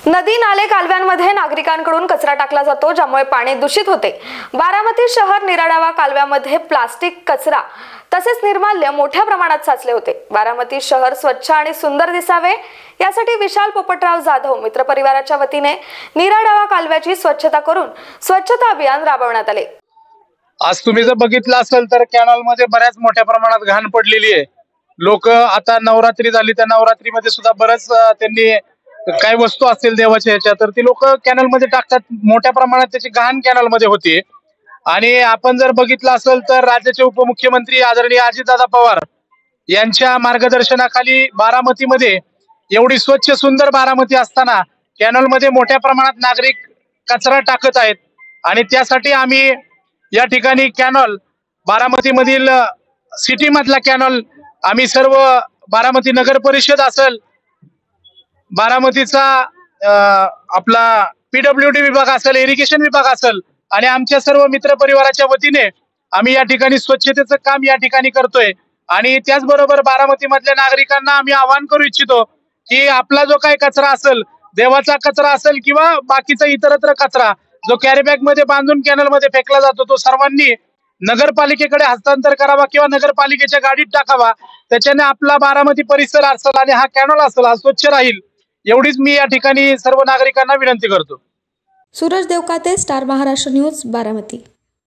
नदी नाले कालव्यांमध्ये नागरिकांकडून कचरा टाकला जातो, ज्यामुळे पाणी दूषित होते। बारामती शहर निराडावा कालव्यामध्ये प्लास्टिक कचरा तसेच निर्माल्य मोठ्या प्रमाणात साचले होते। बारामती शहर स्वच्छ आणि सुंदर दिसावे यासाठी विशाल पोपटराव जाधव मित्र परिवाराच्या वतीने निराडावा कालव्याची स्वच्छता करून स्वच्छता अभियान राबवण्यात आले। आज तुम्ही जर बघितलं असेल तर कॅनल मध्ये बऱ्याच मोठ्या प्रमाणात घाण पडलेली आहे। लोक आता नवरात्री झाली, त्या नवरात्रीमध्ये सुद्धा बरंच त्यांनी काही वस्तू असतील देवाच्या ह्याच्या तर ती लोक कॅनल मध्ये टाकतात। मोठ्या प्रमाणात त्याची घाण कॅनल मध्ये होती। आणि आपण जर बघितलं असेल तर राज्याचे उपमुख्यमंत्री आदरणीय अजितदादा पवार यांच्या मार्गदर्शनाखाली बारामतीमध्ये एवढी स्वच्छ सुंदर बारामती असताना कॅनल मध्ये मोठ्या प्रमाणात नागरिक कचरा टाकत आहेत। आणि त्यासाठी आम्ही या ठिकाणी कॅनल बारामती मधील सिटी मधला कॅनल आम्ही सर्व बारामती नगर परिषद असेल, बारामतीचा आपला पीडब्ल्यूडी विभाग असेल, इरिगेशन विभाग असेल आणि आमच्या सर्व मित्र परिवाराच्या वतीने आम्ही या ठिकाणी स्वच्छतेचं काम या ठिकाणी करतोय। आणि त्याचबरोबर बारामती मधल्या नागरिकांना आम्ही आवाहन करू इच्छितो की आपला जो काही कचरा असेल, देवाचा कचरा असेल किंवा बाकीचा इतरत्र कचरा जो कॅरीबॅग मध्ये बांधून कॅनल मध्ये फेकला जातो तो सर्वांनी नगरपालिकेकडे हस्तांतर करावा किंवा नगरपालिकेच्या गाडीत टाकावा। त्याच्याने आपला बारामती परिसर असेल आणि हा कॅनल असेल हा स्वच्छ राहील, एवढीच मी या ठिकाणी सर्व नागरिकांना विनंती करतो। Suraj Devkate, star Maharashtra news, Baramati.